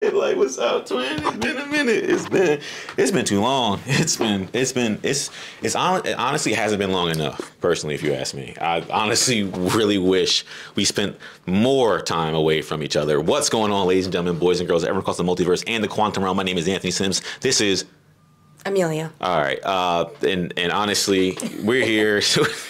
Like, what's up, twin? It's been a minute. It's been too long. It honestly hasn't been long enough, personally, if you ask me. I honestly really wish we spent more time away from each other. What's going on, ladies and gentlemen, boys and girls, everyone across the multiverse and the quantum realm? My name is Anthony Sims. This is Amelia. All right, and honestly, we're here.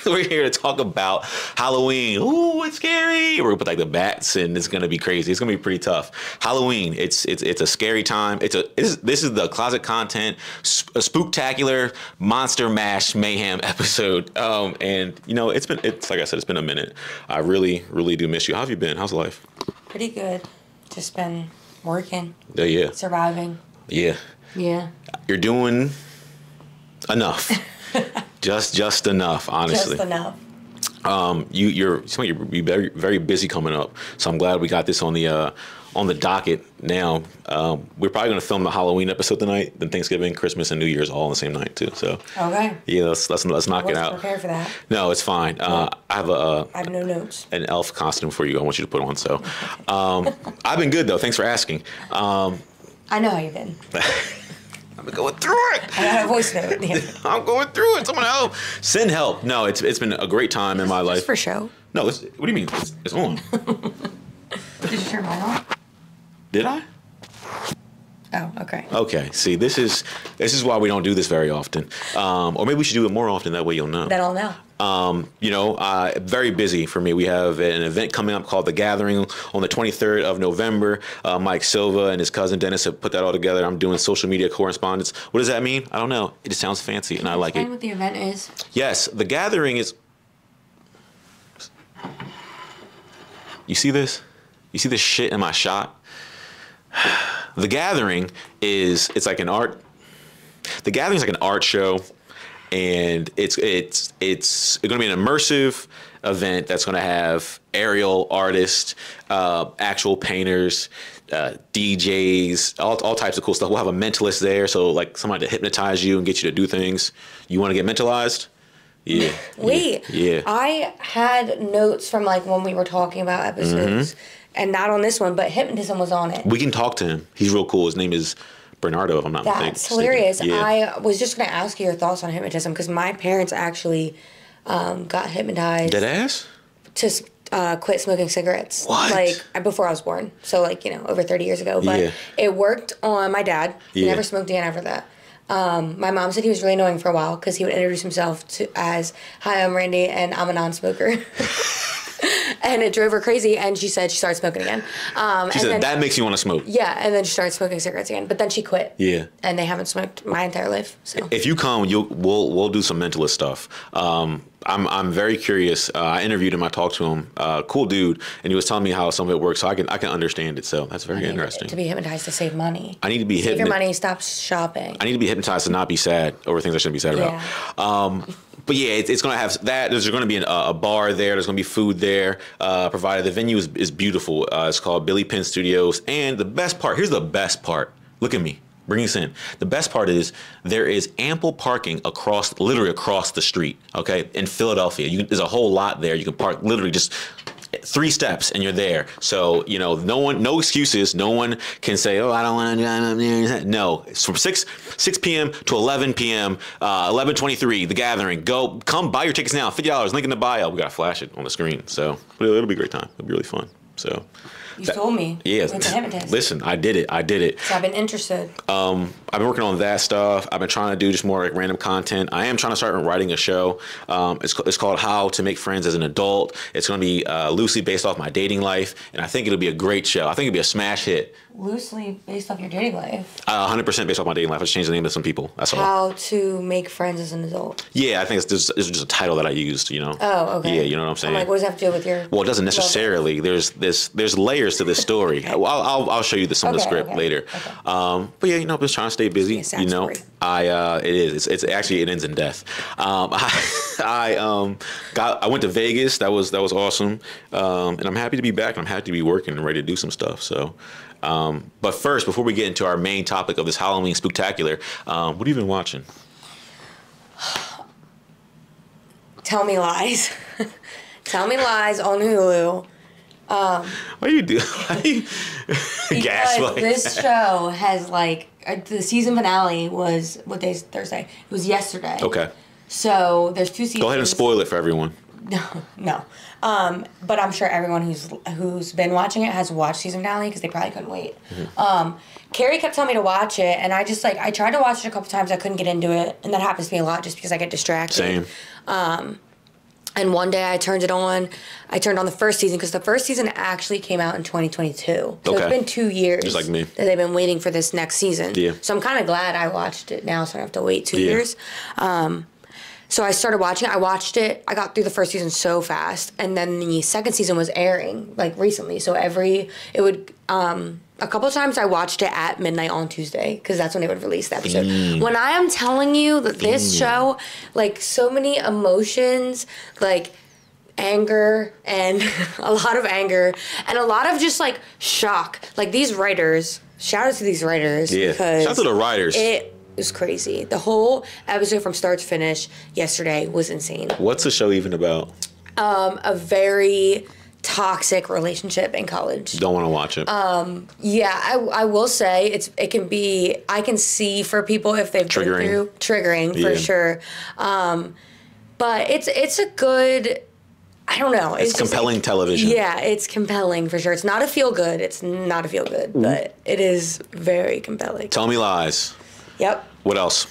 We're here to talk about Halloween. Ooh, it's scary. We're gonna put like the bats, and it's gonna be crazy. It's gonna be pretty tough. Halloween. It's a scary time. This is the closet content, a spooktacular monster mash mayhem episode. And you know, it's like I said, it's been a minute. I really do miss you. How have you been? How's life? Pretty good. Just been working. Yeah. Surviving. Yeah. Yeah. You're doing enough. just enough, honestly. Just enough. You're very, very busy coming up. So I'm glad we got this on the docket now. We're probably gonna film the Halloween episode tonight, then Thanksgiving, Christmas, and New Year's all on the same night too. So okay. Yeah, let's knock it out. Prepare for that. No, it's fine. Yeah. I have no notes. An elf costume for you. I want you to put on. So I've been good though. Thanks for asking. I know how you've been. I've been going through it. I got a voice note. Yeah. I'm going through it. Someone help. Send help. No, it's been a great time in my life. Just for show. No, what do you mean? It's on. Did you turn mine on? Did I? Oh, okay. Okay. See, this is why we don't do this very often. Or maybe we should do it more often. That way you'll know. Then I'll know. Very busy for me. We have an event coming up called The Gathering on the 23rd of November. Mike Silva and his cousin Dennis have put that all together. I'm doing social media correspondence. What does that mean? I don't know. It just sounds fancy, and I like it. Explain what the event is. Yes, The Gathering is... You see this? You see this shit in my shot? The Gathering it's like an art... The Gathering is like an art show. And it's going to be an immersive event that's going to have aerial artists, actual painters, DJs, all types of cool stuff. We'll have a mentalist there, so like somebody to hypnotize you and get you to do things. You want to get mentalized? Yeah. Wait. Yeah. I had notes from like when we were talking about episodes, and not on this one, but hypnotism was on it. We can talk to him. He's real cool. His name is Bernardo, if I'm not mistaken. That's hilarious. Yeah. I was just going to ask you your thoughts on hypnotism because my parents actually got hypnotized. Dead ass? To quit smoking cigarettes. What? Like before I was born. So like, over 30 years ago. But it worked on my dad. He never smoked again after that. My mom said he was really annoying for a while because he would introduce himself as, "Hi, I'm Randy and I'm a non-smoker." And it drove her crazy, and she said she started smoking again. She said, that makes you want to smoke. Yeah, and then she started smoking cigarettes again. But then she quit. Yeah. And they haven't smoked my entire life. So if you come, we'll do some mentalist stuff. I'm very curious. I interviewed him. I talked to him. Cool dude, and he was telling me how some of it works, so I can understand it. So that's very interesting. To be hypnotized to save money. I need to be save your money. Stop shopping. I need to be hypnotized to not be sad over things I shouldn't be sad about. But yeah, it's going to have that. There's going to be a bar there. There's going to be food there provided. The venue is beautiful. It's called Billy Penn Studios. And the best part, here's the best part. Look at me. Bring this in. The best part is there is ample parking literally across the street, okay, in Philadelphia. There's a whole lot there. You can park literally just 3 steps and you're there. So, no excuses. No one can say, "Oh, I don't want to drive up there." No, it's from 6 p.m. to 11 p.m., 11:23, The Gathering. Come buy your tickets now, $50, link in the bio. We got to flash it on the screen. So it'll be a great time. It'll be really fun. So. You told me. Yeah. With the hypnotist. Listen, I did it. So I've been interested. I've been working on that stuff. I've been trying to do just more like random content. I am trying to start writing a show. It's called How to Make Friends as an Adult. It's going to be loosely based off my dating life, and I think it'll be a great show. I think it'll be a smash hit. Loosely based off your dating life? 100% based off my dating life. I just changed the name of some people. That's all. How to Make Friends as an Adult. Yeah, I think it's just a title that I used, Oh, okay. Yeah, you know what I'm saying? I'm like, what does that have to do with your... Well, it doesn't necessarily. There's layers to this story. Okay. I'll show you some of the script later. Okay. But yeah, just trying to stay busy. Story. It is. It's actually, it ends in death. I went to Vegas. That was awesome. And I'm happy to be back. And I'm happy to be working and ready to do some stuff. So, but first, before we get into our main topic of this Halloween Spooktacular, what have you been watching? Tell Me Lies. Tell Me Lies on Hulu. Why you do? Because this show has like the season finale was what day? Thursday. It was yesterday. Okay. So there's 2 seasons. Go ahead and spoil it for everyone. No. But I'm sure everyone who's been watching it has watched season finale because they probably couldn't wait. Mm-hmm. Carrie kept telling me to watch it, and I just I tried to watch it a couple times. I couldn't get into it, and that happens to me a lot just because I get distracted. Same. And one day I turned it on. I turned on the first season because the first season actually came out in 2022. So it's been 2 years. Just like me. That they've been waiting for this next season. Yeah. So I'm kind of glad I watched it now, so I don't have to wait 2 years. So I started watching it. I watched it. I got through the first season so fast, and then the second season was airing like recently. So a couple of times I watched it at midnight on Tuesday because that's when they would release the episode. When I am telling you that this show, like so many emotions, like anger and a lot of anger and a lot of just like shock. Like these writers, shout out to these writers because shout out to the writers. It was crazy. The whole episode from start to finish yesterday was insane. What's the show even about? A very toxic relationship in college. Don't want to watch it. Yeah, I will say it can be. I can see for people if they've been through triggering for sure. But it's a good. I don't know. It's compelling television. Yeah, it's compelling for sure. It's not a feel good. It's not a feel good, but it is very compelling. Tell Me Lies. Yep. What else?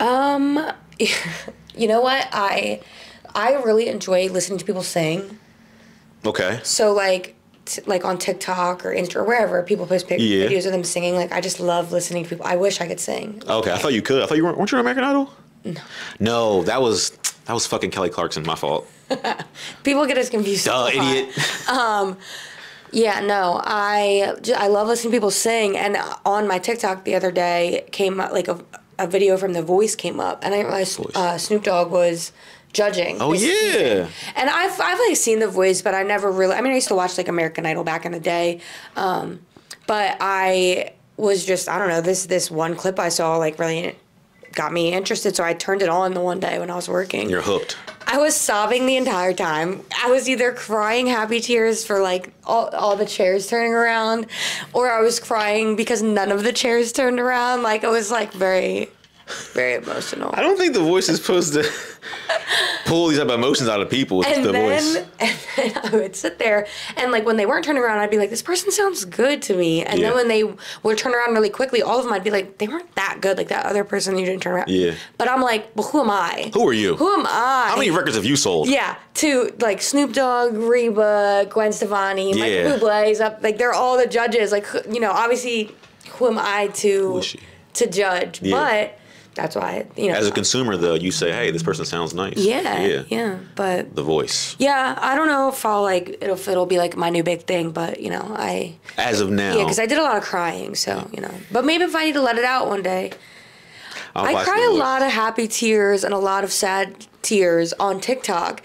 You know what? I really enjoy listening to people sing. Okay. So like on TikTok or Insta or wherever people post videos of them singing. Like I just love listening to people. I wish I could sing. Okay, I thought you could. I thought weren't you on American Idol? No, that was fucking Kelly Clarkson. My fault. People get us confused. Duh, idiot. Yeah, no, I love listening to people sing. And on my TikTok the other day came like a video from The Voice came up, and I didn't realize Snoop Dogg was judging. Oh yeah. Season. And I've like seen The Voice, but I never really. I mean, I used to watch like American Idol back in the day, but I was just I don't know this one clip I saw like really got me interested, so I turned it on the one day when I was working. You're hooked. I was sobbing the entire time. I was either crying happy tears for like all the chairs turning around, or I was crying because none of the chairs turned around. Like it was like very, very emotional. I don't think The Voice is supposed to pull these type of emotions out of people. It's The Voice. And then I would sit there and like when they weren't turning around, I'd be like, this person sounds good to me. And then when they would turn around really quickly, all of them I'd be like, they weren't that good. Like that other person you didn't turn around. Yeah. But I'm like, well, who am I? Who are you? Who am I? How many records have you sold? Yeah. To like Snoop Dogg, Reba, Gwen Stefani, Michael Bublé's up. Like they're all the judges. Like, you know, obviously, who am I to judge? Yeah. But that's why, you know. As a consumer, though, you say, hey, this person sounds nice. Yeah. But The Voice. Yeah, I don't know if I'll like, if it'll be like my new big thing, but, you know, As of now. Yeah, because I did a lot of crying, so, you know. But maybe if I need to let it out one day. I cry a lot of happy tears and a lot of sad tears on TikTok.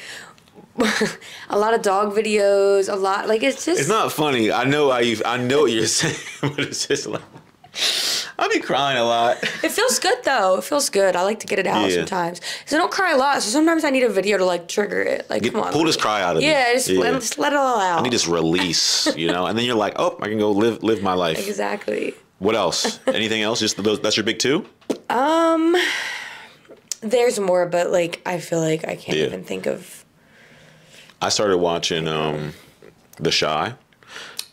A lot of dog videos, a lot, like, it's just. It's not funny. I know what you're saying, but it's just like. I'll be crying a lot. It feels good though. It feels good. I like to get it out sometimes. Because I don't cry a lot, so sometimes I need a video to like trigger it. Like, come on. Pull this cry out of me. Just let it all out. I need this release, you know? And then you're like, oh, I can go live my life. Exactly. What else? Anything else? Just that's your big two? There's more, but like I feel like I can't even think of. I started watching The Chi.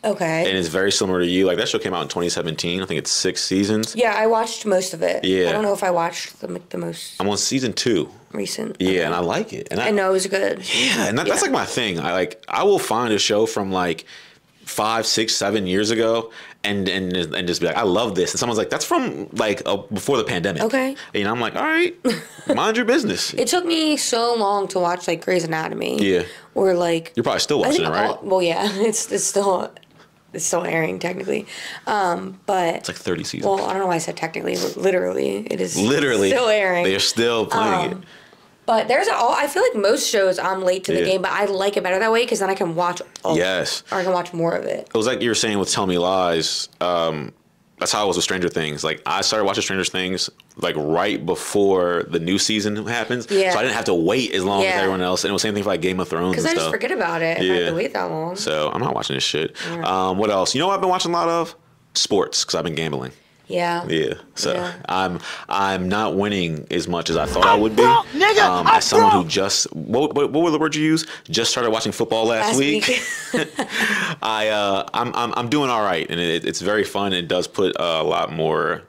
Okay. And it's very similar to you. Like, that show came out in 2017. I think it's 6 seasons. Yeah, I watched most of it. Yeah. I don't know if I watched the most. I'm on season 2. Recent. Yeah, and I like it. And I know it was good. Yeah, and that's like my thing. I will find a show from like 5, 6, 7 years ago and just be like, I love this. And someone's like, that's from like before the pandemic. Okay. And I'm like, all right, mind your business. It took me so long to watch like Grey's Anatomy. Yeah. Or like. You're probably still watching it, right? Well, yeah, it's still airing technically, but it's like 30 seasons. Well, I don't know why I said technically. Literally, it is literally still airing. They're still playing it. But I feel like most shows I'm late to the game, but I like it better that way because then I can watch. Or I can watch more of it. It was like you were saying with Tell Me Lies. That's how I was with Stranger Things. Like, I started watching Stranger Things like right before the new season happens. Yeah. So I didn't have to wait as long as everyone else. And it was the same thing for like Game of Thrones and stuff. Because I just forget about it if I have to wait that long. So I'm not watching this shit. Yeah. What else? You know what I've been watching a lot of? Sports, because I've been gambling. Yeah. Yeah. So I'm not winning as much as I thought I would be. As someone who just what were the words you used? Just started watching football last week. I'm doing all right, and it's very fun. It does put a lot more.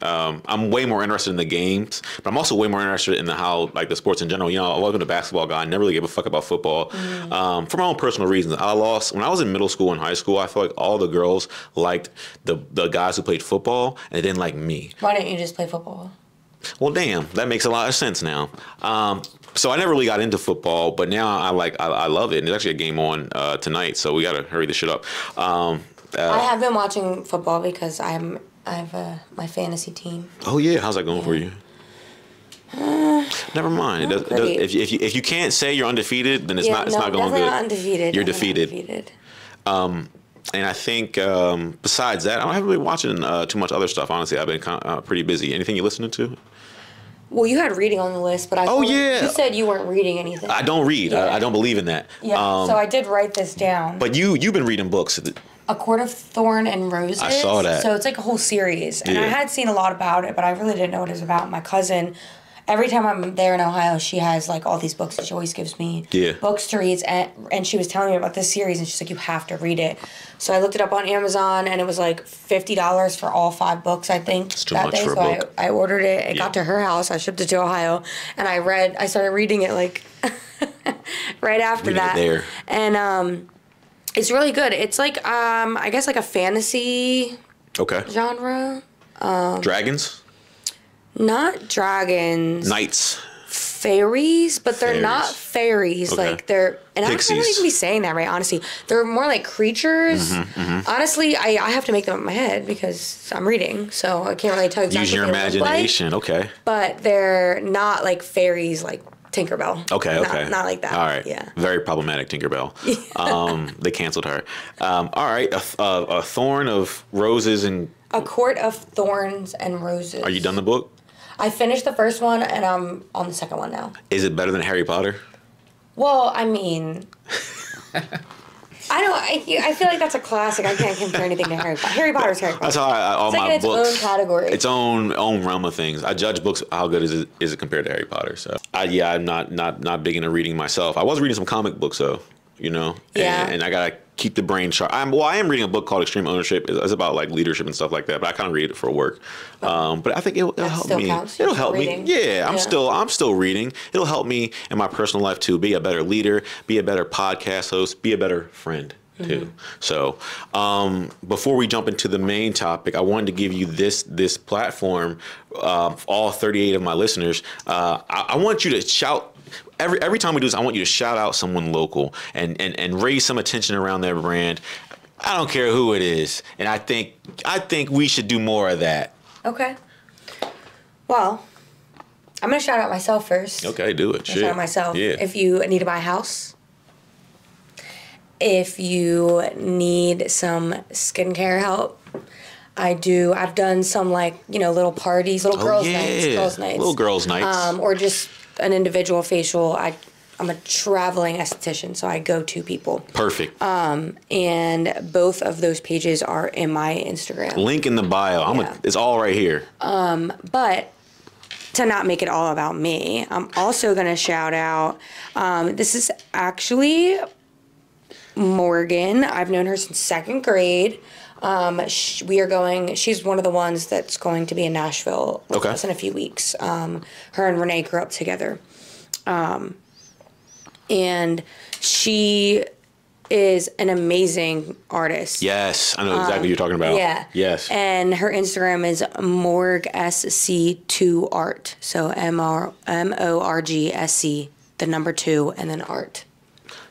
I'm way more interested in the games, but I'm also way more interested in how like the sports in general. You know, I wasn't a basketball guy. I never really gave a fuck about football for my own personal reasons. I lost when I was in middle school and high school. I felt like all the girls liked the guys who played football, and they didn't like me. Why didn't you just play football? Well, damn, that makes a lot of sense now. So I never really got into football, but now I love it. And there's actually a game on tonight, so we gotta hurry this shit up. I have been watching football because I have my fantasy team. Oh yeah, how's that going for you? Never mind. If you can't say you're undefeated, then it's not going good. Not undefeated. You're defeated. And I think besides that, I haven't been watching too much other stuff. Honestly, I've been pretty busy. Anything you listening to? Well, you had reading on the list, but you said you weren't reading anything. I don't read. Yeah. I don't believe in that. Yeah. So I did write this down. But you've been reading books. A Court of Thorn and Roses. I saw that. So it's like a whole series. And I had seen a lot about it, but I really didn't know what it was about. My cousin, every time I'm there in Ohio, she has like all these books and she always gives me books to read. And she was telling me about this series and she's like, you have to read it. So I looked it up on Amazon and it was like $50 for all 5 books, I think. It's too much for a book. I ordered it. It got to her house. I shipped it to Ohio. And I started reading it like right after that. There. And it's really good. It's like I guess like a fantasy genre. Dragons? Not dragons. Knights. Fairies, but they're not fairies. Okay. Like they're and Pixies. I'm not even be saying that right, honestly. They're more like creatures. Honestly, I have to make them up in my head because I'm reading, so I can't really tell exactly. Use your imagination, okay. But they're not like fairies like Tinkerbell. Okay. Not like that. All right. Yeah. Very problematic Tinkerbell. They canceled her. All right. A thorn of roses and... A Court of Thorns and Roses. Are you done the book? I finished the first one and I'm on the second one now. Is it better than Harry Potter? Well, I mean... I feel like that's a classic. I can't compare anything to Harry Potter. Harry Potter's Harry Potter. That's how all it's my like books. Its own category. Its own realm of things. I judge books. How good is it compared to Harry Potter? So I'm not big into reading myself. I was reading some comic books though. You know. Yeah. And I gotta keep the brain sharp. I am reading a book called Extreme Ownership. It's about like leadership and stuff like that. But I kind of read it for work. But I think it'll help me. It'll help me. Yeah. I'm still reading. It'll help me in my personal life too. Be a better leader. Be a better podcast host. Be a better friend. Too. So before we jump into the main topic, I wanted to give you this platform, all 38 of my listeners. I want you to shout every time we do this. I want you to shout out someone local and raise some attention around their brand. I don't care who it is, and I think we should do more of that. Okay. Well, I'm gonna shout out myself first. Okay, do it. Shout out myself. Yeah. If you need to buy a house. If you need some skincare help, I've done some little parties, little girls' nights. Little girls' nights. Or just an individual facial. I'm a traveling esthetician, so I go to people. Perfect. And both of those pages are in my Instagram. Link in the bio. It's all right here. But to not make it all about me, I'm also going to shout out, this is actually Morgan. I've known her since 2nd grade. She's one of the ones that's going to be in Nashville with us in a few weeks. Her and Renee grew up together. And she is an amazing artist. Yes, I know exactly what you're talking about. Yeah. Yes. And her Instagram is morgsc2art. So MORGSC, the number 2, and then art.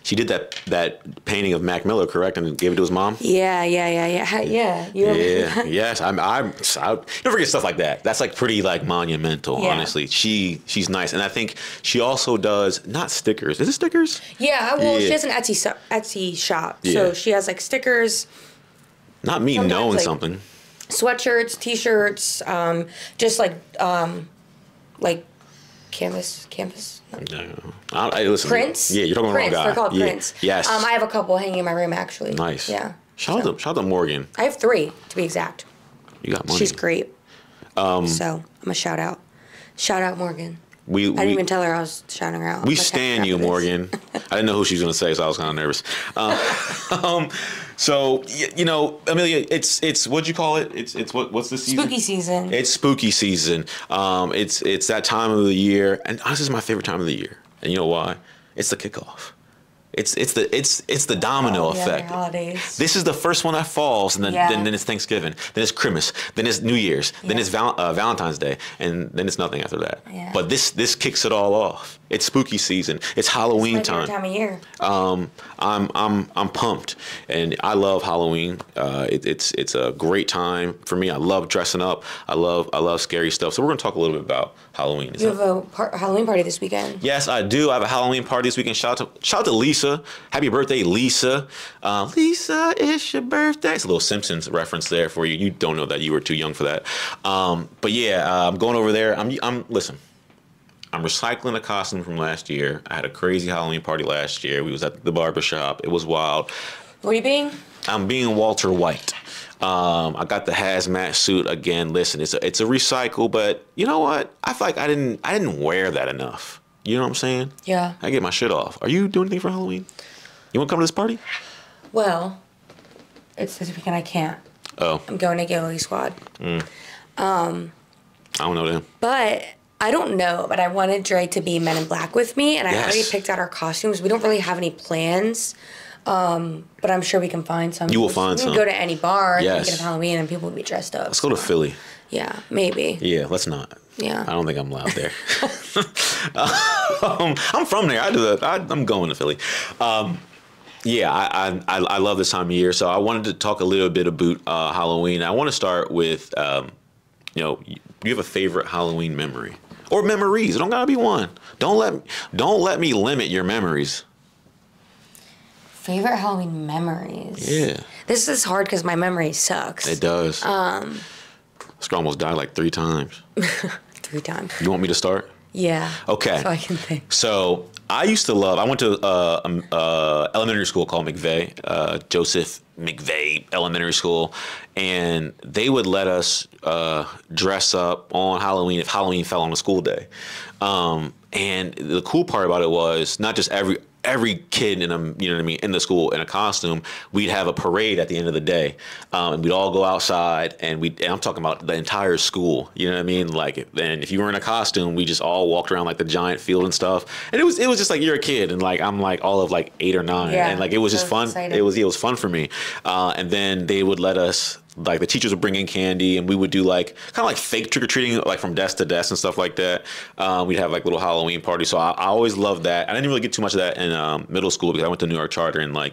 She did that painting of Mac Miller, correct, and gave it to his mom. Yeah. You Yes. I don't forget stuff like that. That's like pretty like monumental. Yeah. Honestly, she's nice, and I think she also does not stickers. Is it stickers? Yeah. Well, she has an Etsy shop, so she has like stickers. Not me knowing something. sweatshirts, t-shirts, just like canvas. No. Listen, Prints. Yeah, you're talking about prints. guy. They're called prints. Yes. I have a couple hanging in my room actually. Nice. Yeah. Shout out to Morgan. I have 3 to be exact. You got money. She's great. So I'm a shout out. Shout out Morgan. I didn't even tell her I was shouting her out. We stand you, Morgan. I didn't know who she was going to say, so I was kind of nervous. So Amelia, it's what'd you call it? What's the season? Spooky season. It's spooky season. It's that time of the year, and honestly, it's my favorite time of the year. And you know why? It's the kickoff. It's the domino effect. Holidays. This is the first one that falls, and then it's Thanksgiving, then it's Christmas, then it's New Year's, then it's Valentine's Day, and then it's nothing after that. Yeah. But this kicks it all off. It's spooky season. It's Halloween It's my favorite time of year. I'm pumped, and I love Halloween. It's a great time for me. I love dressing up. I love scary stuff. So we're gonna talk a little bit about Halloween. You have a Halloween party this weekend. Yes, I do. I have a Halloween party this weekend. Shout out to Lisa. Happy birthday, Lisa. Lisa, it's your birthday. It's a little Simpsons reference there for you. You don't know that. You were too young for that. But yeah, I'm going over there. Listen. I'm recycling a costume from last year. I had a crazy Halloween party last year. We was at the barbershop. It was wild. What are you being? I'm being Walter White. I got the hazmat suit again. Listen, it's a recycle, but you know what? I feel like I didn't wear that enough. You know what I'm saying? Yeah. I get my shit off. Are you doing anything for Halloween? You want to come to this party? Well, it's this weekend. I can't. Oh. I'm going to Ghillie Squad. I don't know them. But I don't know, but I wanted Dre to be Men in Black with me, and I already picked out our costumes. We don't really have any plans, but I'm sure we can find some. You will find some. We can go to any bar Yes. thinking of Halloween, and people will be dressed up. Let's go to Philly. Yeah, maybe. Yeah, let's not. Yeah. I don't think I'm allowed there. I'm from there. I'm going to Philly. Yeah, I love this time of year. So I wanted to talk a little bit about Halloween. I want to start with, do you have a favorite Halloween memory or memories? It don't gotta be one. Don't let me limit your memories. Favorite Halloween memories. Yeah. This is hard because my memory sucks. It does. This girl almost died like 3 times. 3 times. You want me to start? Yeah. Okay. So I can think. So I went to elementary school called McVeigh, Joseph McVeigh Elementary School, and they would let us dress up on Halloween if Halloween fell on a school day. And the cool part about it was not just every kid in the school in a costume. We'd have a parade at the end of the day, and we'd all go outside, and I'm talking about the entire school. You know what I mean? Like, and if you were in a costume, we just all walked around like the giant field and stuff. And it was just like you're a kid, and like I'm like all of like 8 or 9, and like it was just fun. Exciting. It was fun for me. And then they would let us. Like the teachers would bring in candy, and we would do like kind of like fake trick or treating, like from desk to desk and stuff like that. We'd have like little Halloween parties. So I always loved that. I didn't really get too much of that in middle school because I went to New York Charter, and like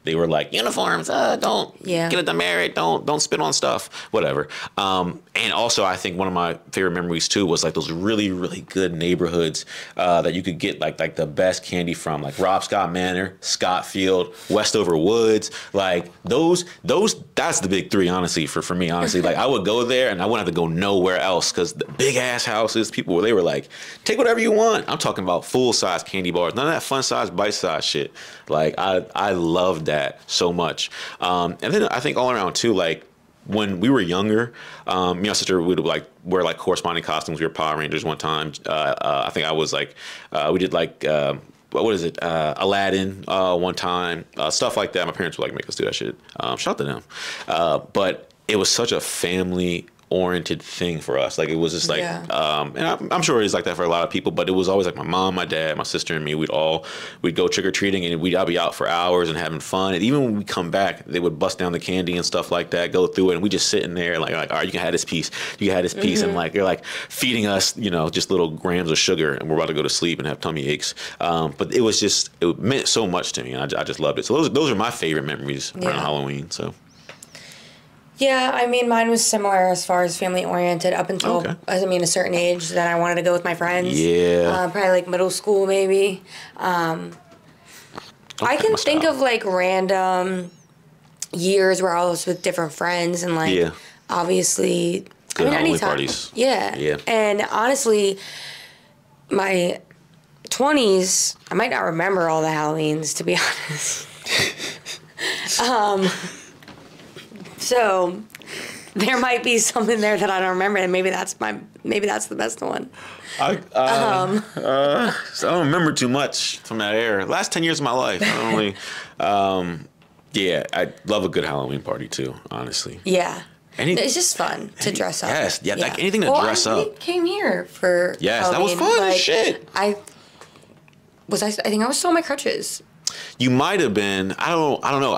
they were like uniforms, don't get a demerit, don't spit on stuff, whatever. And also I think one of my favorite memories too was like those really really good neighborhoods that you could get like the best candy from, like Rob Scott Manor, Scott Field, Westover Woods, like those. That's the big 3, honestly, for me, honestly. Like I would go there and I wouldn't have to go nowhere else because the big ass houses, they were like, take whatever you want. I'm talking about full size candy bars, none of that fun size, bite size shit. Like I loved that so much. And then I think all around too, like when we were younger, me and my sister would like wear like corresponding costumes. We were Power Rangers one time. I think I was like, we did like, what is it? Aladdin one time, stuff like that. My parents would like make us do that shit. Shout out to them. But it was such a family oriented thing for us. Like it was just like, and I'm sure it's like that for a lot of people, but it was always like my mom, my dad, my sister, and me. We'd go trick or treating, and we'd all be out for hours and having fun. And even when we come back, they would bust down the candy and stuff like that, go through it, and we just sitting there like all right, you can have this piece, and like they're like feeding us, just little grams of sugar, and we're about to go to sleep and have tummy aches. But it meant so much to me, and I just loved it. So those are my favorite memories around Halloween. So. Yeah, I mean, mine was similar as far as family oriented up until, a certain age that I wanted to go with my friends. Yeah. Probably like middle school, maybe. I can think of like random years where I was with different friends and like obviously, good Halloween parties. Yeah. Yeah. And honestly, my 20s, I might not remember all the Halloweens, to be honest. So there might be something there that I don't remember, and maybe that's the best one. I don't remember too much from that era. Last 10 years of my life, I only. Yeah, I love a good Halloween party too. Honestly. Yeah. It's just fun to dress up. Yes, yeah, like anything to dress up. We came here for Halloween. That was fun. Shit. I think I was still on my crutches. You might have been. I don't know.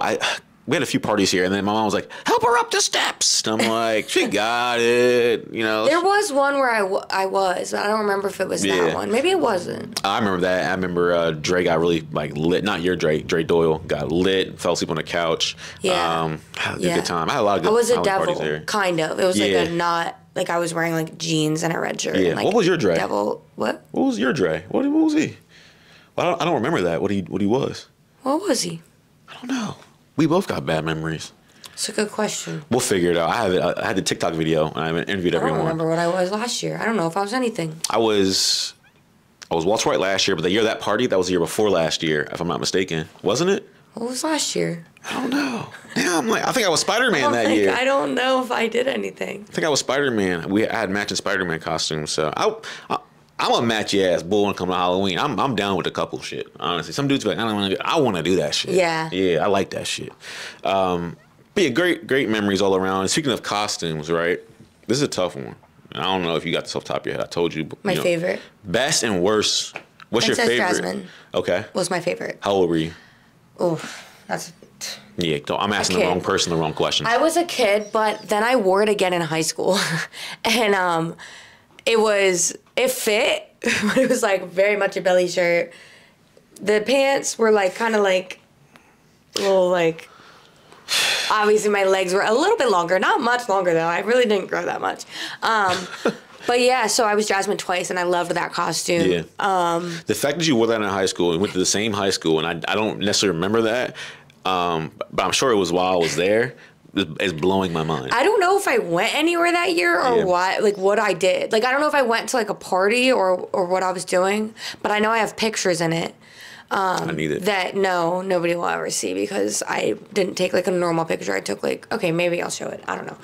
We had a few parties here, and then my mom was like, "Help her up the steps." And I'm like, "She got it," you know. There was one where I was, but I don't remember if it was that one. Maybe it wasn't. I remember that. I remember Dre got really lit. Not your Dre. Dre Doyle got lit. Fell asleep on the couch. Yeah. Had a good time. I had a lot of good. I was a devil, parties there. Kind of. It was like a not like I was wearing like jeans and a red shirt. Yeah. And, like, what was your Dre? Devil. What? What was your Dre? What was he? Well, I don't remember that. What he was. What was he? I don't know. We both got bad memories. It's a good question. We'll figure it out. I had the TikTok video, and I interviewed everyone. I don't remember what I was last year. I don't know if I was anything. I was Walter White last year, but the year of that party, that was the year before last year, if I'm not mistaken. Wasn't it? What was last year? I don't know. Yeah, I think I was Spider-Man that year. I don't know if I did anything. I think I was Spider-Man. I had matching Spider-Man costumes, so I'm a matchy ass bull when it comes to Halloween. I'm down with a couple shit, honestly. Some dudes be like, I want to do that shit. Yeah. Yeah, I like that shit. But yeah, great memories all around. And speaking of costumes, right? This is a tough one. I don't know if you got this off the top of your head. I told you. But, my favorite. Best and worst. What's Princess your favorite? Jasmine. Okay. Was my favorite. How old were you? Oh, that's... Yeah, I'm asking the wrong person the wrong question. I was a kid, but then I wore it again in high school. And it fit, but it was like very much a belly shirt. The pants were like kind of like little like, obviously my legs were a little bit longer, not much longer though. I really didn't grow that much. But yeah, so I was Jasmine twice and I loved that costume. Yeah. The fact that you wore that in high school and went to the same high school, and I don't necessarily remember that, but I'm sure it was while I was there. It's blowing my mind. I don't know if I went anywhere that year or what I did. Like, I don't know if I went to like a party or what I was doing, but I know I have pictures in it. I need it. That nobody will ever see because I didn't take like a normal picture. I took like, okay, maybe I'll show it. I don't know.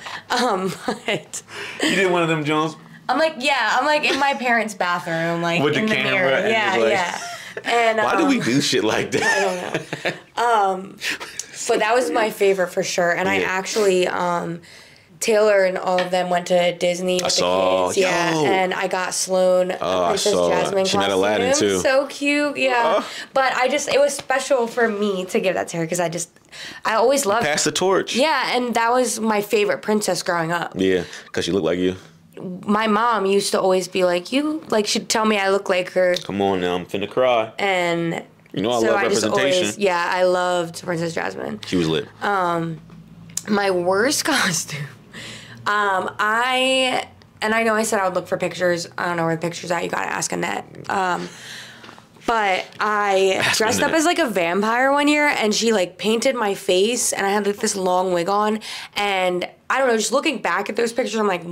But you did one of them, Jones? I'm like in my parents' bathroom, like with in the camera. Mirror. Yeah. And why do we do shit like that? I don't know. But that was my favorite for sure. And I actually, Taylor and all of them went to Disney with the kids. Yeah. And I got Sloan Princess Jasmine costume. Aladdin too. So cute. Yeah. But it was special for me to give that to her because I always loved pass the torch. Yeah. And that was my favorite princess growing up. Yeah. Because she looked like you. My mom used to always be like, she'd tell me I look like her. Come on now, I'm finna cry. And I love representation. I loved Princess Jasmine. She was lit. My worst costume. I know I said I would look for pictures. I don't know where the picture's at. You gotta ask Annette. But I dressed up as like a vampire one year, and she like painted my face, and I had like this long wig on, and I don't know. Just looking back at those pictures, I'm like,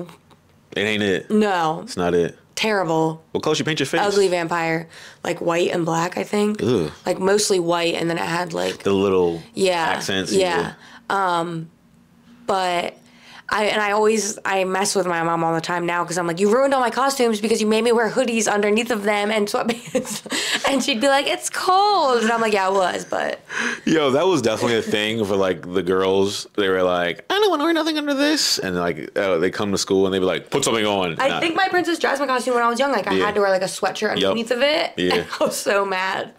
it ain't it. No, it's not it. Terrible. What color she paint your face? Ugly vampire, like white and black, I think. Ugh. Like mostly white, and then it had like the little accents. Yeah. But I mess with my mom all the time now because I'm like, you ruined all my costumes because you made me wear hoodies underneath of them and sweatpants. And she'd be like, it's cold. And I'm like, yeah, it was, but. Yo, that was definitely a thing for like the girls. They were like, I don't want to wear nothing under this. And like, they come to school and they'd be like, put something on. I think my Princess Jasmine costume when I was young, like I had to wear like a sweatshirt underneath of it. Yeah. And I was so mad.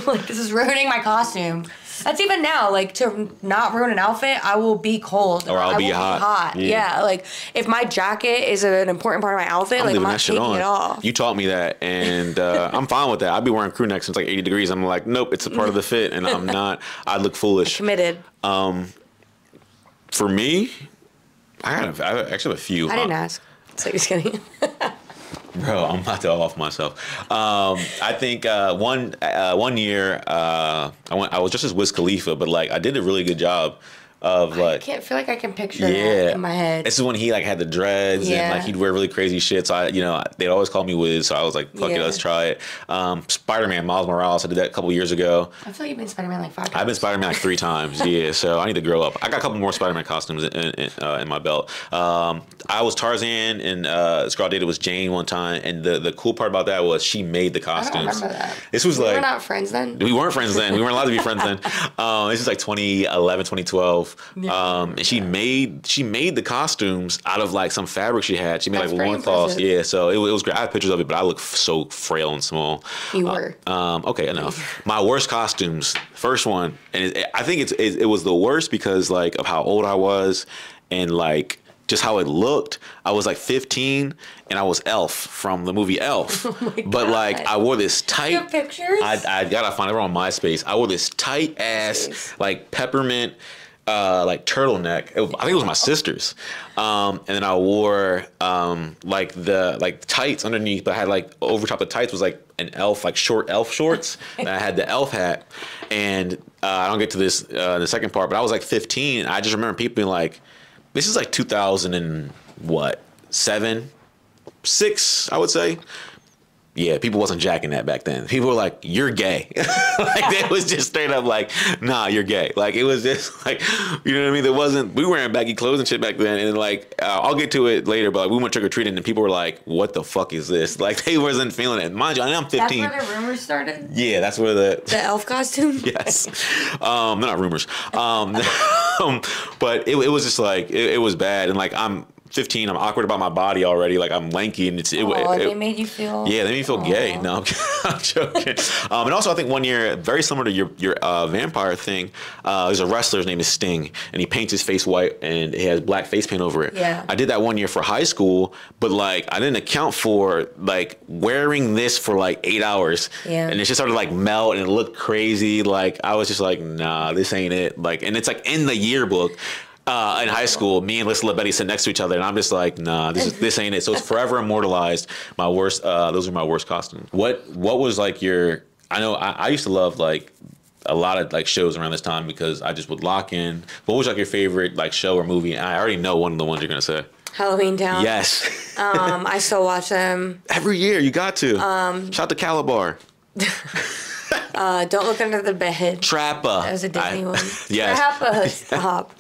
Like, this is ruining my costume. That's even now, like, to not ruin an outfit, I will be cold. Or I'll be hot. Yeah, like, if my jacket is an important part of my outfit, like, I'm not taking it off. You taught me that, and I'm fine with that. I'd be wearing crew necks when it's like 80 degrees. I'm like, nope, it's a part of the fit, and I'm not. I look foolish. I'm committed. For me, I actually have a few. I didn't ask. So you're just kidding. Bro, I'm about to off myself. I think one year I was just as Wiz Khalifa, but like I did a really good job of like. I can't feel like I can picture that in my head. This is when he like had the dreads and like he'd wear really crazy shit. So they'd always call me Wiz. So I was like, fuck it, let's try it. Spider-Man, Miles Morales. I did that a couple years ago. I feel like you've been Spider-Man like 5 times. I've been Spider-Man like 3 times. Yeah, so I need to grow up. I got a couple more Spider-Man costumes in my belt. I was Tarzan, and this girl I dated was Jane one time. And the cool part about that was she made the costumes. I don't remember that. This was we were not friends then. We weren't friends then. We weren't allowed to be friends then. This is like 2011, 2012. And she made the costumes out of like some fabric she had. She made like loincloths. Yeah, so it was great. I have pictures of it, but I look so frail and small. You were. Okay, enough. My worst costumes. First one, and I think it was the worst because like of how old I was and like just how it looked. I was like 15 and I was Elf from the movie Elf. Oh my God. But like I wore this tight. You have pictures? I gotta find it on MySpace. I wore this tight ass like peppermint like turtleneck. I think it was my sister's. And then I wore like the tights underneath, but I had like over top of tights was like an elf, like short elf shorts. And I had the elf hat. And I don't get to this in the second part, but I was like 15. And I just remember people being like, this is like 2007, 6, I would say. Yeah, people wasn't jacking that back then. People were like, you're gay. Like, it was just straight up like, nah, you're gay. Like, it was just like, you know what I mean? We were wearing baggy clothes and shit back then. And like, I'll get to it later, but like, we went trick-or-treating and people were like, what the fuck is this? Like, they wasn't feeling it. Mind you, I'm 15. That's where the rumors started? Yeah, that's where the elf costume? Yes. They're not rumors. But it was just like, it was bad. And like, I'm 15, I'm awkward about my body already. Like I'm lanky, and they made you feel. Yeah, they made me feel gay. No, I'm joking. And also, I think one year, very similar to your vampire thing. There's a wrestler. His name is Sting, and he paints his face white, and he has black face paint over it. Yeah. I did that one year for high school, but like I didn't account for like wearing this for like 8 hours. Yeah. And it just started like melt, and it looked crazy. Like I was just like, nah, this ain't it. Like, and it's like in the yearbook. In high school, me and Lissa LaBetty sit next to each other, and I'm just like, nah, this ain't it. So it's forever immortalized. My worst, those are my worst costumes. What was like your? I know I used to love like a lot of like shows around this time because I just would lock in. What was like your favorite like show or movie? And I already know one of the ones you're gonna say. Halloween Town. Yes. I still watch them every year. You got to. Shout to Calabar. Don't Look Under the Bed. Trappa. That was a Disney one. Yes. Trappa. Stop.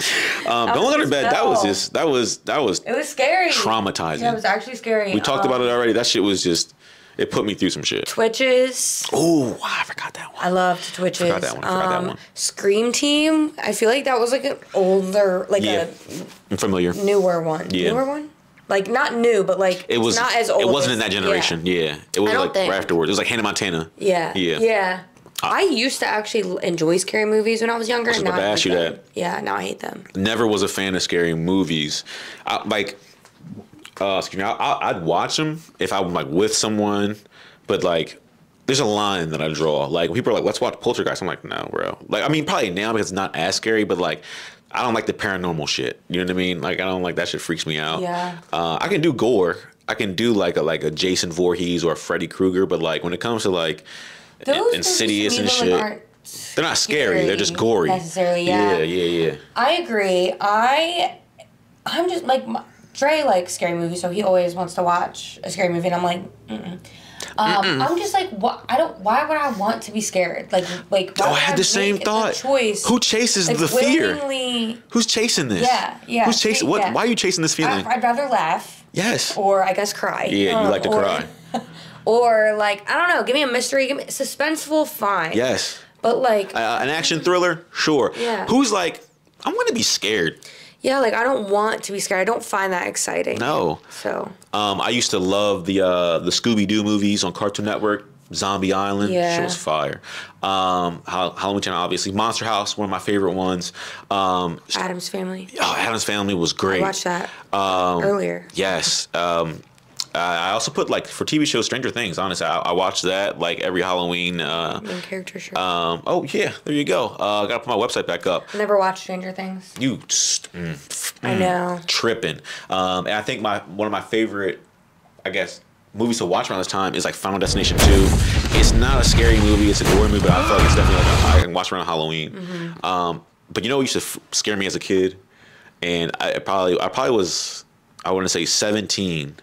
Don't Look Under the Bed. That was. It was scary. Traumatizing. Yeah, it was actually scary. We talked about it already. That shit was just. It put me through some shit. Twitches. Oh, I forgot that one. I loved Twitches. I forgot that one. Scream Team. I feel like that was like an older, like I'm familiar. Newer one. Yeah. Newer one? Like not new, but like it was not as old. It wasn't in that generation. Yeah. It was like right afterwards. It was like Hannah Montana. Yeah. Yeah. I used to actually enjoy scary movies when I was younger. I was about to ask you that. Yeah, now I hate them. Never was a fan of scary movies. Excuse me. I'd watch them if I'm like with someone, but like there's a line that I draw. Like people are like, let's watch Poltergeist. I'm like, no, bro. Like I mean, probably now because it's not as scary, but like I don't like the paranormal shit. You know what I mean? Like I don't like that shit. Freaks me out. Yeah. I can do gore. I can do like a Jason Voorhees or a Freddy Krueger, but like when it comes to like those Insidious and shit, they're not scary. They're just gory. Necessarily, yeah. Yeah. I agree. I'm just like Dre likes scary movies, so he always wants to watch a scary movie, and I'm like, I'm just like, what? Why would I want to be scared? Like. Oh, I had the same thought. Choice. Who chases the fear? Who's chasing this? Yeah. Who's chasing? What? Yeah. Why are you chasing this feeling? I'd rather laugh. Yes. Or I guess cry. Yeah, you like to cry. Or like I don't know, give me a mystery, give me suspenseful, fine. Yes. But like an action thriller, sure. Yeah. Who's like, I want to be scared. Yeah, like I don't want to be scared. I don't find that exciting. No. So. I used to love the Scooby Doo movies on Cartoon Network. Zombie Island, yeah. Shit was fire. Halloween Town, obviously. Monster House, one of my favorite ones. Addams Family. Oh, Addams Family was great. I watched that earlier. Yes. I also put like for TV shows, Stranger Things. Honestly, I watched that like every Halloween. Main character show. Oh yeah, there you go. Gotta put my website back up. I never watched Stranger Things. I know. Tripping. And I think one of my favorite, I guess, movies to watch around this time is like Final Destination 2. It's not a scary movie. It's a gore movie, but I feel like it's definitely like I can watch around Halloween. But you know what used to scare me as a kid? And I probably was, I want to say 17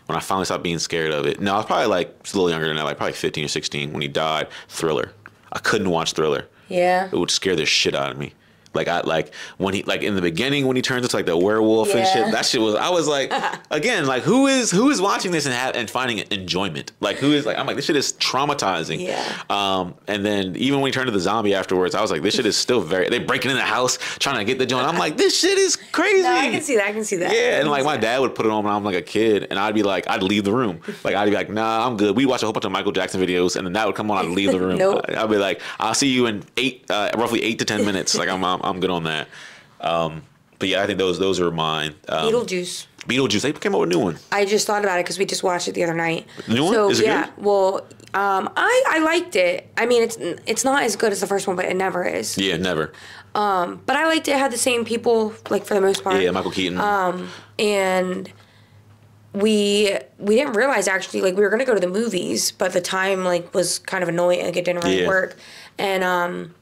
when I finally stopped being scared of it. No, I was probably like a little younger than that, like probably 15 or 16 when he died. Thriller. I couldn't watch Thriller. Yeah. It would scare the shit out of me. Like when he, like in the beginning when he turns into like the werewolf and shit, that shit was, I was like, again, like who is watching this and finding enjoyment? Like who is like, I'm like, this shit is traumatizing. Yeah. And then even when he turned to the zombie afterwards, I was like, this shit is still they breaking in the house trying to get the joint. I'm like, this shit is crazy. No, I can see that. Yeah, and like my dad would put it on when I'm like a kid, and I'd be like, I'd leave the room. Like I'd be like, nah, I'm good. We watch a whole bunch of Michael Jackson videos, and then that would come on. I'd leave the room. Nope. I'd be like, I'll see you in roughly 8 to 10 minutes. Like I'm good on that. But yeah, I think those are mine. Beetlejuice. They came out with a new one. I just thought about it because we just watched it the other night. The new one? So, is it yeah, good? Well, I liked it. I mean, it's not as good as the first one, but it never is. Yeah, never. But I liked it. It had the same people, like, for the most part. Yeah, Michael Keaton. And we didn't realize, actually, like, we were going to go to the movies, but the time, like, was kind of annoying. Like, it didn't really work. And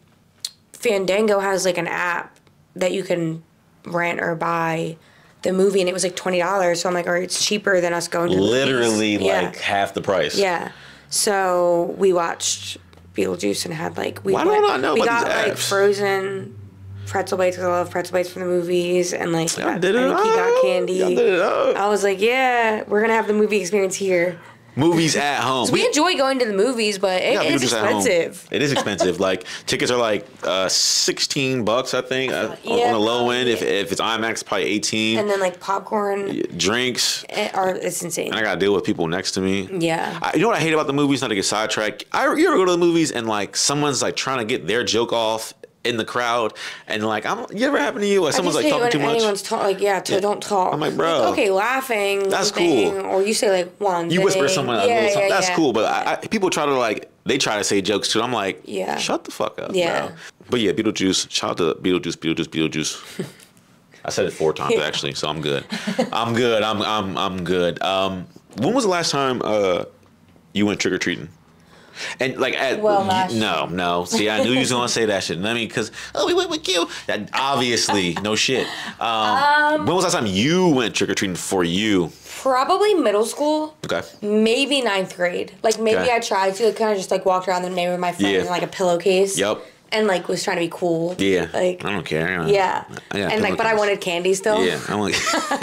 Fandango has, like, an app that you can rent or buy the movie, and it was like $20. So I'm like, all right, it's cheaper than us going to literally the movies. like half the price. Yeah. So we watched Beetlejuice and had like Why don't I know about these got apps? like frozen pretzel bites because I love pretzel bites from the movies, and like Y'all did it I think he got candy. Y'all did it up. I was like, yeah, we're gonna have the movie experience here. Movies at home. We enjoy going to the movies, but it's expensive. It is expensive. Like tickets are like $16, I think, on the low end. If it's IMAX, probably 18. And then like popcorn, drinks. It's insane. And I gotta deal with people next to me. Yeah. You know what I hate about the movies? Not to get sidetracked. You ever go to the movies and like someone's like trying to get their joke off in the crowd, and like, you ever happen to you? Like someone's like talking too much. Anyone's don't talk. I'm like, bro, like, okay, laughing. That's cool. Or you say like one. You whisper someone. Yeah, that's cool. But people try to they try to say jokes too. I'm like, shut the fuck up. Yeah. Bro. But yeah, Beetlejuice. Shout out to Beetlejuice. I said it 4 times actually, so I'm good. I'm good. I'm good. When was the last time you went trick or treating? And like, no. See, I knew you was gonna say that shit. Because we went with you. Obviously, no shit. When was the last time you went trick or treating for you? Probably middle school. Okay. Maybe 9th grade. Like maybe I tried to kind of just like walk around the neighborhood with my friends in like a pillowcase. Yep. And like was trying to be cool. Yeah. Like I don't care. And like, but I wanted candy still. Yeah. I'm like,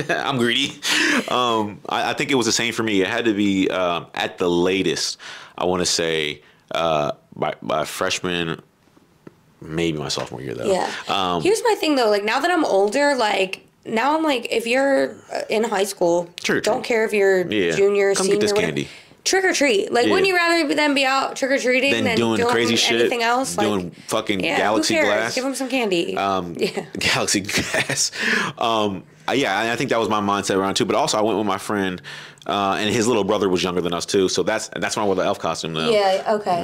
I'm greedy. I think it was the same for me. It had to be at the latest. I want to say by freshman, maybe my sophomore year though. Yeah. Here's my thing though. Like now that I'm older, like now I'm like, if you're in high school, don't care if you're junior, come senior, get this candy. Trick or treat. Like, wouldn't you rather them be out trick or treating than doing crazy shit, anything else? Doing like, fucking galaxy glass. Give them some candy. Galaxy glass. I think that was my mindset around too. But also, I went with my friend, and his little brother was younger than us too. So that's when I wore the elf costume now. Yeah. Okay.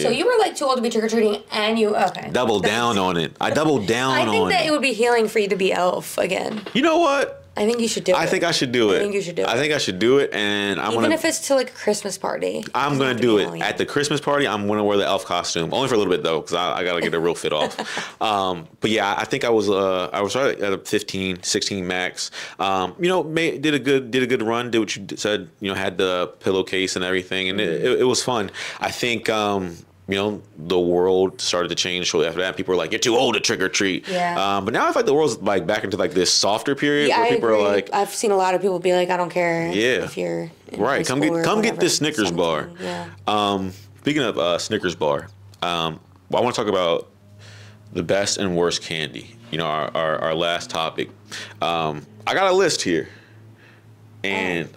So you were like too old to be trick or treating, and you doubled down on it. I doubled down on it. I think that it would be healing for you to be elf again. You know what? I think you should do it. I think I should do it. I think you should do it. I think I should do it, and even if it's to like a Christmas party. I'm gonna do it at the Christmas party. I'm gonna wear the elf costume only for a little bit though, because I gotta get a real fit off. But yeah, I think I was right at a 15, 16 max. Did a good run. Did what you said. Had the pillowcase and everything, and it was fun. I think. The world started to change shortly after that. People were like, "You're too old to trick or treat." Yeah. But now I feel like the world's like back into like this softer period where people are like, I've seen a lot of people be like, "I don't care." Yeah. If you're right, come get this Snickers bar. Yeah. Speaking of Snickers bar, I want to talk about the best and worst candy. Our last topic. I got a list here, and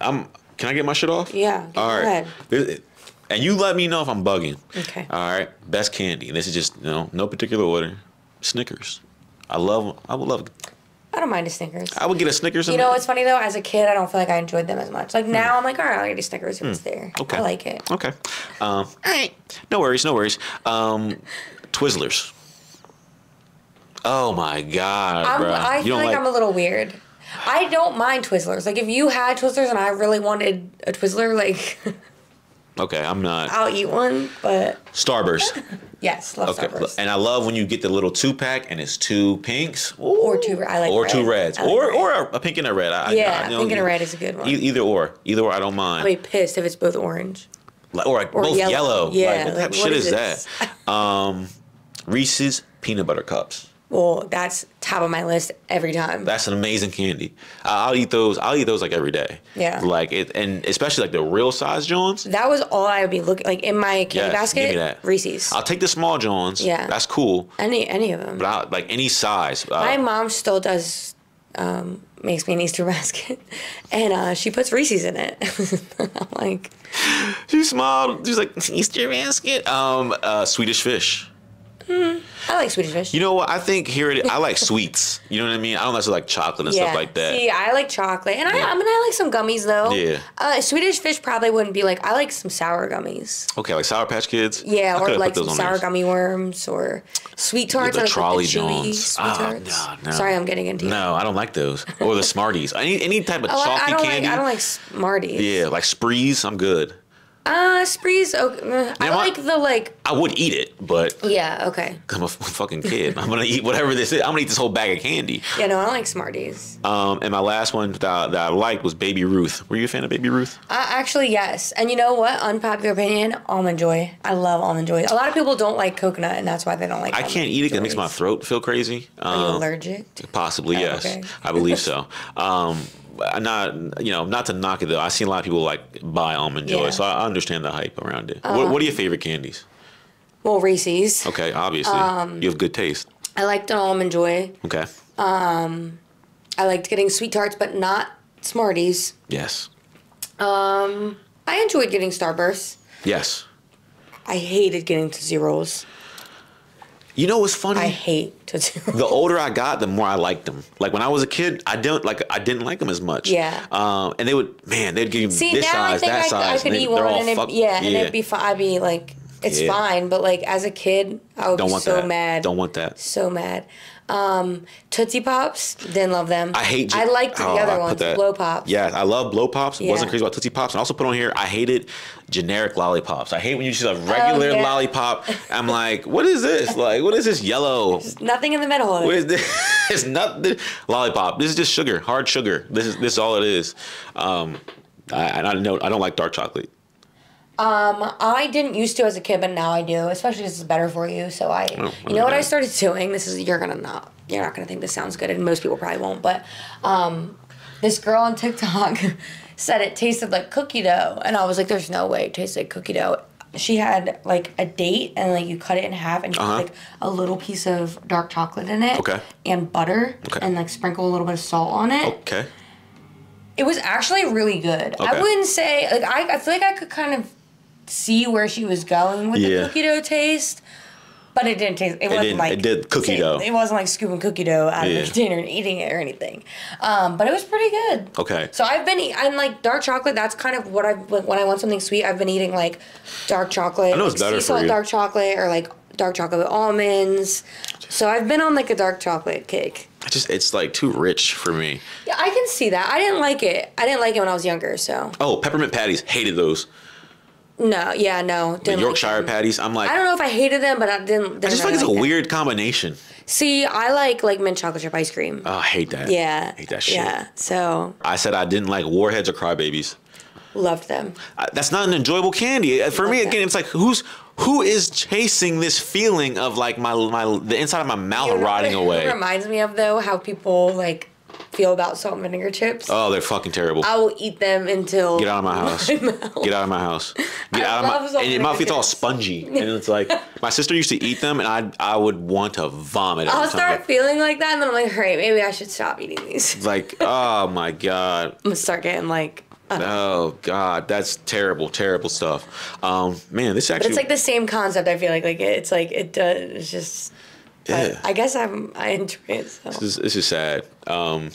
Can I get my shit off? Yeah. All right. Go ahead. And you let me know if I'm bugging. Okay. All right. Best candy. This is just no particular order. Snickers. I would love. I don't mind a Snickers. I would get a Snickers. It's funny though. As a kid, I don't feel like I enjoyed them as much. Like now, I'm like, all right, I'll get a Snickers if it's there. Okay. I like it. Okay. All right. No worries. Twizzlers. Oh my God, bro. I feel like I'm a little weird. I don't mind Twizzlers. Like if you had Twizzlers and I really wanted a Twizzler, like. Okay, I'm not. I'll eat one, but Starburst. yes, love Starburst. And I love when you get the little 2-pack and it's 2 pinks. Ooh. Or 2. I like or red. 2 reds, like or a pink and a red. Pink and a red is a good one. Either or, I don't mind. I'll be pissed if it's both orange. Or both yellow. Yeah, like, what type of shit is that? Reese's peanut butter cups. Well, that's top of my list every time. That's an amazing candy. I'll eat those like every day. Yeah. Like it, and especially like the real size Johns. That was all I would be looking like in my candy basket. Give me that. Reese's. I'll take the small Johns. Yeah. That's cool. Any of them. But like any size. My mom still does. Makes me an Easter basket, and she puts Reese's in it. I'm like, she smiled. She's like, Easter basket. Swedish Fish. I like Swedish Fish. You know what? I think I like sweets. You know what I mean? I don't necessarily like chocolate and stuff like that. See, I like chocolate, and I like some gummies though. Yeah. Swedish Fish probably wouldn't be like. I like some sour gummies. Okay, like Sour Patch Kids. Yeah, or like some sour gummy worms or sweet tarts. The or trolley like the chewy Johns. sweet tarts. No. Sorry, I'm getting into you. No, I don't like those. Or the Smarties. Any type of chalky candy. I don't like Smarties. Yeah, like Sprees. I'm good. Sprees. Okay. I like the like. I would eat it, but yeah, okay. I'm a fucking kid. I'm gonna eat whatever this is. I'm gonna eat this whole bag of candy. Yeah, no, I don't like Smarties. And my last one that I liked was Baby Ruth. Were you a fan of Baby Ruth? Actually, yes. And you know what? Unpopular opinion: Almond Joy. I love Almond Joy. A lot of people don't like coconut, and that's why they don't like. I can't eat it because it makes my throat feel crazy. Are you allergic? Possibly, yes. Okay. I believe so. Not to knock it though. I've seen a lot of people like buy Almond Joy, so I understand the hype around it. What are your favorite candies? Well, Reese's. Okay, obviously you have good taste. I liked an Almond Joy. Okay. I liked getting sweet tarts, but not Smarties. Yes. I enjoyed getting Starbursts. Yes. I hated getting Tootsie Rolls. You know what's funny? I hate Tootsie Rolls. The older I got, the more I liked them. Like when I was a kid, I didn't like them as much. Yeah. And they'd give you this now size, that size. I could eat one, and it'd be fine. I'd be like, it's fine. But like as a kid, I would be so mad. Don't want that. So mad. Tootsie Pops, didn't love them. I liked the other ones, Blow Pops. Yeah, I love Blow Pops. Wasn't crazy about Tootsie Pops. And also put on here, I hated generic lollipops. I hate when you see a regular lollipop. I'm like, what is this? Like, what is this yellow? There's nothing in the middle of it. What is this? It's not lollipop. This is just sugar, hard sugar. This is all it is. I don't like dark chocolate. I didn't used to as a kid, but now I do, especially because it's better for you. So you know what I started doing? You're not gonna think this sounds good, and most people probably won't. But this girl on TikTok said it tasted like cookie dough, and I was like, "There's no way it tastes like cookie dough." She had like a date, and like you cut it in half, and you put like a little piece of dark chocolate in it, and butter, and like sprinkle a little bit of salt on it. Okay. It was actually really good. I wouldn't say like I feel like I could kind of see where she was going with the cookie dough taste, but it didn't taste. It did cookie dough. It wasn't like scooping cookie dough out of the container and eating it or anything. But it was pretty good. Okay. So I'm like dark chocolate. That's kind of what when I want something sweet. I've been eating like dark chocolate. I know it's better for you. Dark chocolate or like dark chocolate with almonds. So I've been on like a dark chocolate kick. It's like too rich for me. Yeah, I can see that. I didn't like it. I didn't like it when I was younger. So. Oh, peppermint patties. Hated those. No. The Yorkshire patties. I'm like. I don't know if I hated them, but I didn't. I just feel like it's a weird combination. See, I like mint chocolate chip ice cream. Oh, I hate that. Yeah. I hate that shit. Yeah. So. I said I didn't like Warheads or Crybabies. Loved them. That's not an enjoyable candy. For me, again, it's like who is chasing this feeling of like the inside of my mouth rotting away? It reminds me of though how people like feel about salt and vinegar chips. Oh, they're fucking terrible. I will eat them until get out of my house. Get out of my house. Get out of my. And your mouth gets all spongy, and it's like my sister used to eat them, and I would want to vomit. I'll start feeling like that, and then I'm like, great, maybe I should stop eating these. Like, oh my god. I'm gonna start getting like. Oh God, that's terrible stuff. Man, this actually. But it's like the same concept. I feel like it's like it does. It's just. Yeah. I guess I enjoy it. So. This is sad. I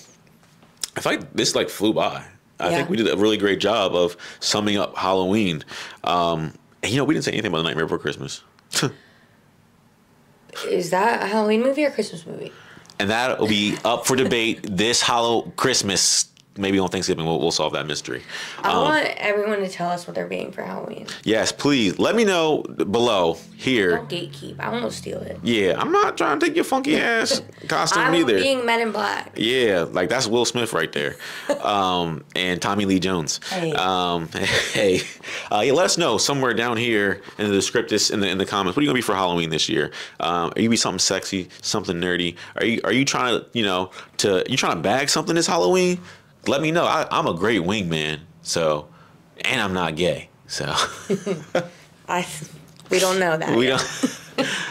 feel like this like flew by. I think we did a really great job of summing up Halloween. And we didn't say anything about The Nightmare Before Christmas. Is that a Halloween movie or a Christmas movie? And that will be up for debate this Christmas maybe on Thanksgiving we'll solve that mystery. I want everyone to tell us what they're being for Halloween. Yes, please. Let me know below here. Don't gatekeep. I won't steal it. Yeah, I'm not trying to take your funky ass costume either. I'm being Men in Black. Yeah, like that's Will Smith right there. And Tommy Lee Jones. Hey. Hey. Yeah, let us know somewhere down here in the descriptus in the comments. What are you gonna be for Halloween this year? Are you be something sexy, something nerdy? Are you trying to you trying to bag something this Halloween? Let me know. I'm a great wingman, so, and I'm not gay, so. We don't know that. We don't.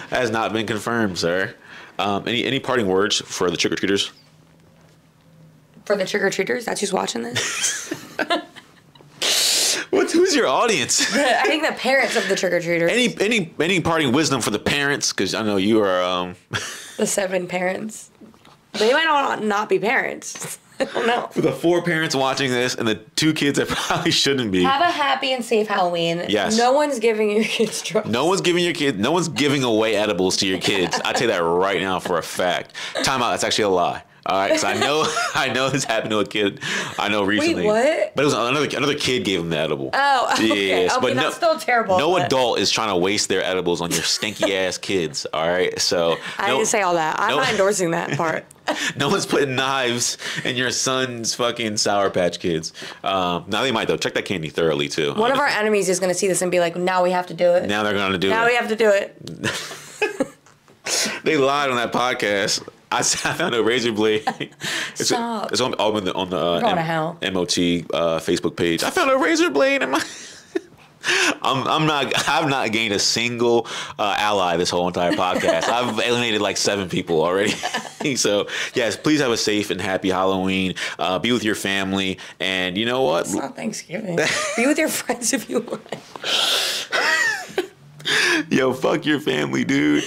Has not been confirmed, sir. Any parting words for the trick or treaters? For the trick or treaters, that's who's watching this. Who's your audience? I think the parents of the trick or treaters. Any parting wisdom for the parents? Because I know you are. The 7 parents. They might not be parents. I don't know. For the 4 parents watching this and the 2 kids that probably shouldn't be. Have a happy and safe Halloween. Yes. No one's giving your kids drugs. No one's giving away edibles to your kids. I tell you that right now for a fact. Time out. That's actually a lie. All right, because I know this happened to a kid I know recently. Wait, what? But it was another kid gave him the edible. Oh, okay. Yes, okay, but that's still terrible. No adult is trying to waste their edibles on your stinky ass kids. All right, so I didn't say all that. I'm not endorsing that part. No one's putting knives in your son's fucking Sour Patch Kids. Now they might though. Check that candy thoroughly too. One of our enemies is going to see this and be like, "Now we have to do it." Now they're going to do it. Now we have to do it. They lied on that podcast. I found a razor blade. Stop. It's on the MOT Facebook page. I found a razor blade in my. I've not gained a single ally this whole entire podcast. I've alienated like 7 people already. So yes, please have a safe and happy Halloween. Be with your family, and you know what? It's not Thanksgiving. Be with your friends if you want. Yo, fuck your family, dude.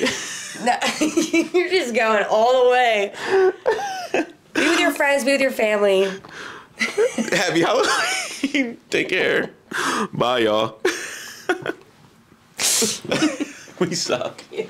No, you're just going all the way. Be with your friends. Be with your family. Happy Halloween. Take care. Bye, y'all. We suck. Yeah.